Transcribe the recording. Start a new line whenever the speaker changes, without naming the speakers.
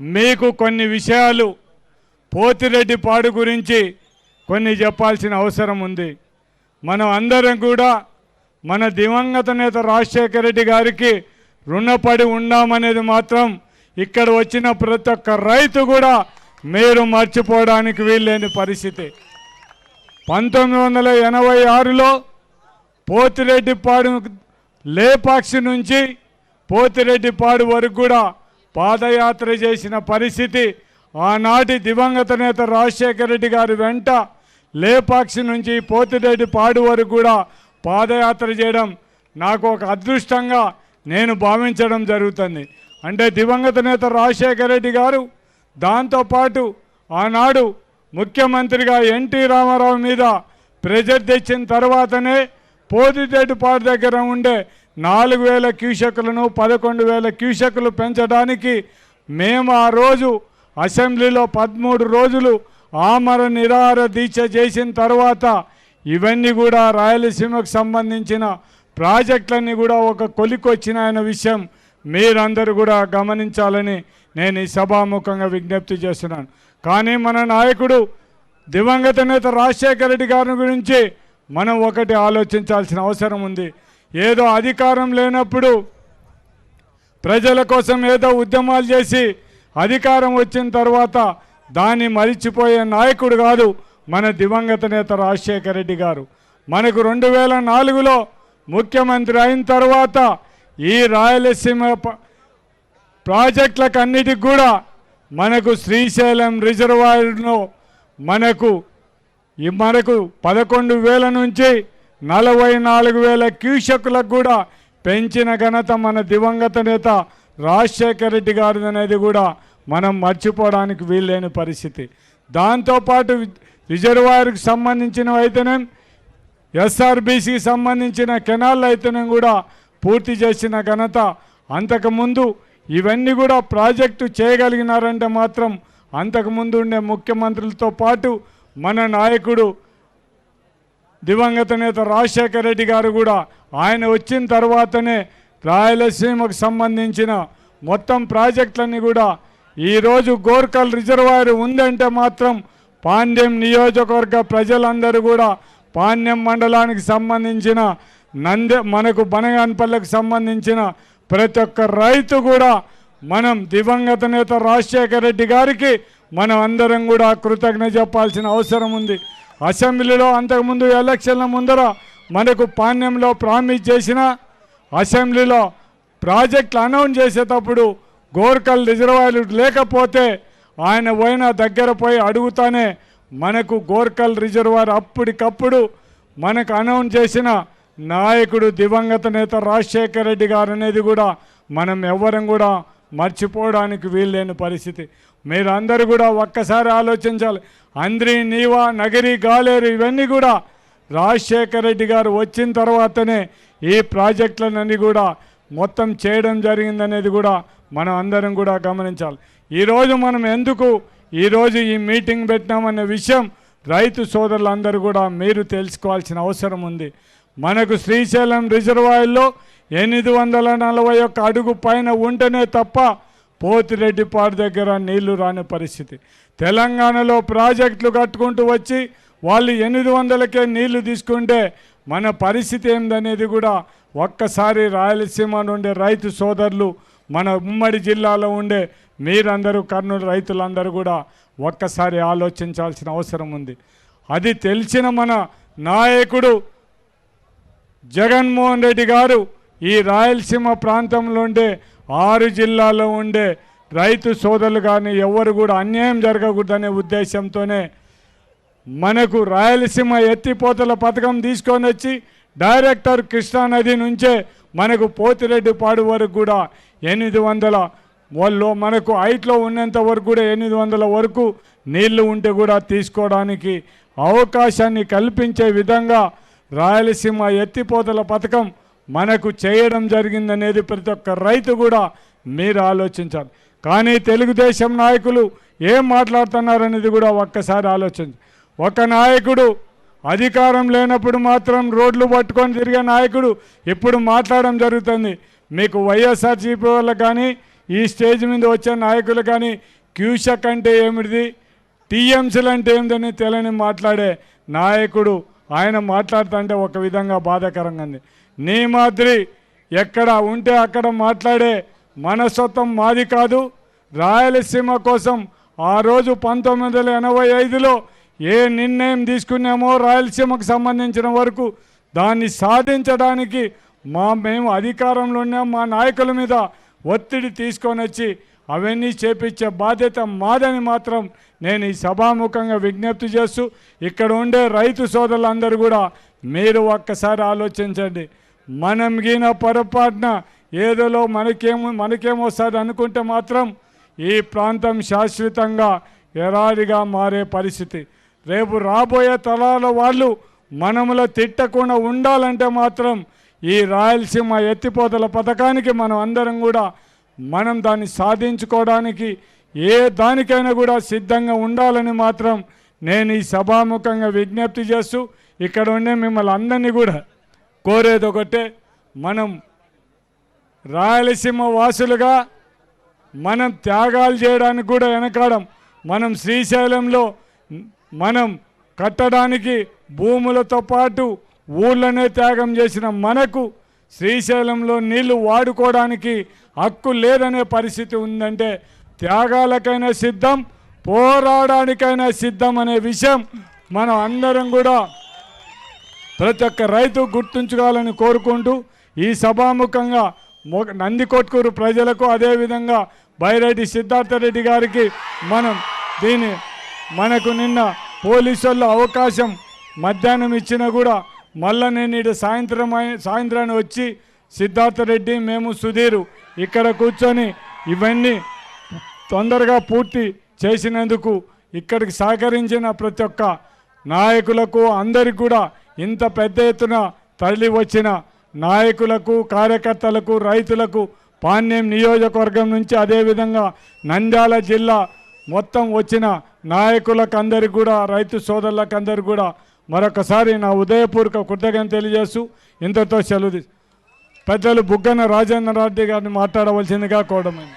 మీకు కొన్ని విషయాలు పోతిరెడ్డిపాడు గురించి కొన్ని చెప్పాల్సిన అవసరం ఉంది. మనం అందరం కూడా మన దివంగత నేత రాజశేఖర రెడ్డి గారికి రుణపడి ఉన్నామనేది మాత్రం ఇక్కడ వచ్చిన ప్రతి ఒక్క రైతు కూడా మీరు మర్చిపోవడానికి వీల్లేని పరిస్థితి. 1986లో పోతిరెడ్డిపాడు లేపాక్షి నుంచి పోతిరెడ్డిపాడు వరకు కూడా పాదయాత్ర చేసిన పరిస్థితి ఆనాటి దివంగత నేత రాజశేఖర రెడ్డి గారి వెంట లేపాక్షి నుంచి పోతిరెడ్డిపాడు వరకు కూడా పాదయాత్ర చేయడం నాకు ఒక అదృష్టంగా నేను భావించడం జరుగుతుంది. అంటే దివంగత నేత రాజశేఖర రెడ్డి గారు దాంతోపాటు ఆనాడు ముఖ్యమంత్రిగా ఎన్టీ రామారావు మీద ప్రెజర్ తెచ్చిన తర్వాతనే పోతిరెడ్డిపాడు దగ్గర ఉండే 4000 క్యూసెక్కులను 11,000 క్యూసెక్కులు పెంచడానికి మేము ఆ రోజు అసెంబ్లీలో 13 రోజులు ఆమర నిరాహార దీక్ష చేసిన తర్వాత ఇవన్నీ కూడా రాయలసీమకు సంబంధించిన ప్రాజెక్టులన్నీ కూడా ఒక కొలికొచ్చినాయన్న విషయం మీరందరూ కూడా గమనించాలని నేను ఈ సభాముఖంగా విజ్ఞప్తి చేస్తున్నాను. కానీ మన నాయకుడు దివంగత నేత రాజశేఖర రెడ్డి గారి గురించి మనం ఒకటి ఆలోచించాల్సిన అవసరం ఉంది. ఏదో అధికారం లేనప్పుడు ప్రజల కోసం ఏదో ఉద్యమాలు చేసి అధికారం వచ్చిన తర్వాత దాన్ని మరిచిపోయే నాయకుడు కాదు మన దివంగత నేత రాజశేఖర రెడ్డి గారు. మనకు 2004లో ముఖ్యమంత్రి అయిన తర్వాత ఈ రాయలసీమ ప్రాజెక్టులకు అన్నిటికి కూడా మనకు శ్రీశైలం రిజర్వాయర్లో మనకు 11,000 నుంచి 44,000 క్యూసెక్కులకు కూడా పెంచిన ఘనత మన దివంగత నేత రాజశేఖర రెడ్డి గారు అనేది కూడా మనం మర్చిపోవడానికి వీల్లేని పరిస్థితి. దాంతోపాటు రిజర్వాయర్కి సంబంధించినవి అయితేనే ఎస్ఆర్బీసీకి సంబంధించిన కెనాళ్ళు అయితేనే కూడా పూర్తి చేసిన ఘనత. అంతకుముందు ఇవన్నీ కూడా ప్రాజెక్టు చేయగలిగినారంటే మాత్రం అంతకుముందు ఉండే ముఖ్యమంత్రులతో పాటు మన నాయకుడు దివంగత నేత రాజశేఖర రెడ్డి గారు కూడా ఆయన వచ్చిన తర్వాతనే రాయలసీమకు సంబంధించిన మొత్తం ప్రాజెక్టులన్నీ కూడా ఈరోజు గోర్కల్ రిజర్వాయర్ ఉందంటే మాత్రం పాండ్యం నియోజకవర్గ ప్రజలందరూ కూడా పాండ్యం మండలానికి సంబంధించిన మనకు బనగానపల్లికి సంబంధించిన ప్రతి ఒక్క రైతు కూడా మనం దివంగత నేత రాజశేఖర రెడ్డి గారికి మనం అందరం కూడా కృతజ్ఞత చెప్పాల్సిన అవసరం ఉంది. అసెంబ్లీలో అంతకుముందు ఎలక్షన్ల ముందర మనకు పాండ్యంలో ప్రామిస్ చేసిన అసెంబ్లీలో ప్రాజెక్టులు అనౌన్స్ చేసేటప్పుడు గోర్కల్ రిజర్వాయర్ లేకపోతే ఆయన పోయిన దగ్గర పోయి అడుగుతానే మనకు గోర్కల్ రిజర్వాయర్ అప్పటికప్పుడు మనకు అనౌన్స్ చేసిన నాయకుడు దివంగత నేత రాజశేఖర రెడ్డి గారు అనేది కూడా మనం ఎవ్వరం కూడా మర్చిపోవడానికి వీల్లేని పరిస్థితి. మీరు అందరూ కూడా ఒక్కసారి ఆలోచించాలి. అంద్రి నీవా నగరి గాలేరు ఇవన్నీ కూడా రాజశేఖర రెడ్డి గారు వచ్చిన తర్వాతనే ఈ ప్రాజెక్టులన్నీ కూడా మొత్తం చేయడం జరిగిందనేది కూడా మనం అందరం కూడా గమనించాలి. ఈరోజు మనం ఎందుకు ఈరోజు ఈ మీటింగ్ పెట్టినామనే విషయం రైతు సోదరులందరూ కూడా మీరు తెలుసుకోవాల్సిన అవసరం ఉంది. మనకు శ్రీశైలం రిజర్వాయర్లో 841 అడుగు పైన ఉంటేనే తప్ప పోతిరెడ్డిపాడు దగ్గర నీళ్లు రాని పరిస్థితి. తెలంగాణలో ప్రాజెక్టులు కట్టుకుంటూ వచ్చి వాళ్ళు 800కే నీళ్లు తీసుకుంటే మన పరిస్థితి ఏందనేది కూడా ఒక్కసారి రాయలసీమ నుండి రైతు సోదరులు మన ఉమ్మడి జిల్లాలో ఉండే మీరందరూ కర్నూలు రైతులందరూ కూడా ఒక్కసారి ఆలోచించాల్సిన అవసరం ఉంది. అది తెలిసిన మన నాయకుడు జగన్మోహన్ రెడ్డి గారు ఈ రాయలసీమ ప్రాంతంలో ఉండే 6 జిల్లాల్లో ఉండే రైతు సోదరులు కానీ ఎవరు కూడా అన్యాయం జరగకూడదనే ఉద్దేశంతోనే మనకు రాయలసీమ ఎత్తిపోతల పథకం తీసుకొని వచ్చి డైరెక్టర్ కృష్ణానది నుంచే మనకు పోతిరెడ్డిపాడు వరకు కూడా 800 వాళ్ళు మనకు హైట్లో ఉన్నంత వరకు కూడా 800 వరకు నీళ్లు ఉంటే కూడా తీసుకోవడానికి అవకాశాన్ని కల్పించే విధంగా రాయలసీమ ఎత్తిపోతల పథకం మనకు చేయడం జరిగిందనేది ప్రతి ఒక్క రైతు కూడా మీరు ఆలోచించాలి. కానీ తెలుగుదేశం నాయకులు ఏం మాట్లాడుతున్నారనేది కూడా ఒక్కసారి ఆలోచించండి. ఒక నాయకుడు అధికారం లేనప్పుడు మాత్రం రోడ్లు పట్టుకొని తిరిగే నాయకుడు ఇప్పుడు మాట్లాడడం జరుగుతుంది. మీకు వైఎస్ఆర్సీపీ వాళ్ళకి కానీ ఈ స్టేజ్ మీద వచ్చే నాయకులు కానీ క్యూషక్ అంటే ఏమిటిది, టీఎంసీలు అంటే ఏమిటని తెలియని మాట్లాడే నాయకుడు ఆయన మాట్లాడుతుంటే ఒక విధంగా బాధాకరంగా ఉంది. నీ మాదిరి ఎక్కడ ఉంటే అక్కడ మాట్లాడే మనస్తత్వం మాది కాదు. రాయలసీమ కోసం ఆ రోజు 1985లో ఏ నిర్ణయం తీసుకున్నామో రాయలసీమకు సంబంధించిన వరకు దాన్ని సాధించడానికి మేము అధికారంలో ఉన్నాం. మా నాయకుల మీద ఒత్తిడి తీసుకొని వచ్చి అవన్నీ చేపించే బాధ్యత మాదని మాత్రం నేను ఈ సభాముఖంగా విజ్ఞప్తి చేస్తూ, ఇక్కడ ఉండే రైతు సోదరులందరూ కూడా మీరు ఒక్కసారి ఆలోచించండి. మనం గీన పొరపాటున ఏదోలో మనకేమొస్తుంది అనుకుంటే మాత్రం ఈ ప్రాంతం శాశ్వతంగా ఎరాడిగా మారే పరిస్థితి. రేపు రాబోయే తరాల వాళ్ళు మనములో తిట్టకుండా ఉండాలంటే మాత్రం ఈ రాయలసీమ ఎత్తిపోతల పథకానికి మనం అందరం కూడా దాన్ని సాధించుకోవడానికి ఏ దానికైనా కూడా సిద్ధంగా ఉండాలని మాత్రం నేను ఈ సభాముఖంగా విజ్ఞప్తి చేస్తూ, ఇక్కడ ఉండే మిమ్మల్ని అందరినీ కూడా కోరేది ఒకటే, మనం రాయలసీమ వాసులుగా మనం త్యాగాలు చేయడానికి కూడా వెనకాడం. మనం శ్రీశైలంలో మనం కట్టడానికి భూములతో పాటు ఊళ్ళనే త్యాగం చేసిన మనకు శ్రీశైలంలో నీళ్లు వాడుకోవడానికి హక్కు లేదనే పరిస్థితి ఉందంటే త్యాగాలకైనా సిద్ధం, పోరాడానికైనా సిద్ధం అనే విషయం మనం అందరం కూడా ప్రతి ఒక్క రైతు గుర్తుంచుకోవాలని కోరుకుంటూ ఈ సభాముఖంగా నందికొట్కూరు ప్రజలకు అదేవిధంగా బైరెడ్డి సిద్ధార్థరెడ్డి గారికి మనకు నిన్న పోలీసుల్లో అవకాశం మధ్యాహ్నం ఇచ్చినా కూడా మళ్ళీ నేను ఇటు సాయంత్రాన్ని వచ్చి సిద్ధార్థరెడ్డి మేము సుధీరు ఇక్కడ కూర్చొని ఇవన్నీ తొందరగా పూర్తి చేసినందుకు ఇక్కడికి సహకరించిన ప్రతి ఒక్క నాయకులకు అందరికి కూడా ఇంత పెద్ద ఎత్తున తరలి వచ్చిన నాయకులకు కార్యకర్తలకు రైతులకు పాణ్యం నియోజకవర్గం నుంచి అదేవిధంగా నంద్యాల జిల్లా మొత్తం వచ్చిన నాయకులకు అందరికి కూడా రైతు సోదరులకు అందరికి కూడా మరొకసారి నా ఉదయపూర్వక కృతజ్ఞతలు తెలియజేస్తూ ఇంతతో సెలవు పెద్దలు బుగ్గన రాజేంద్ర రెడ్డి గారిని మాట్లాడవలసిందిగా కోరడమైంది.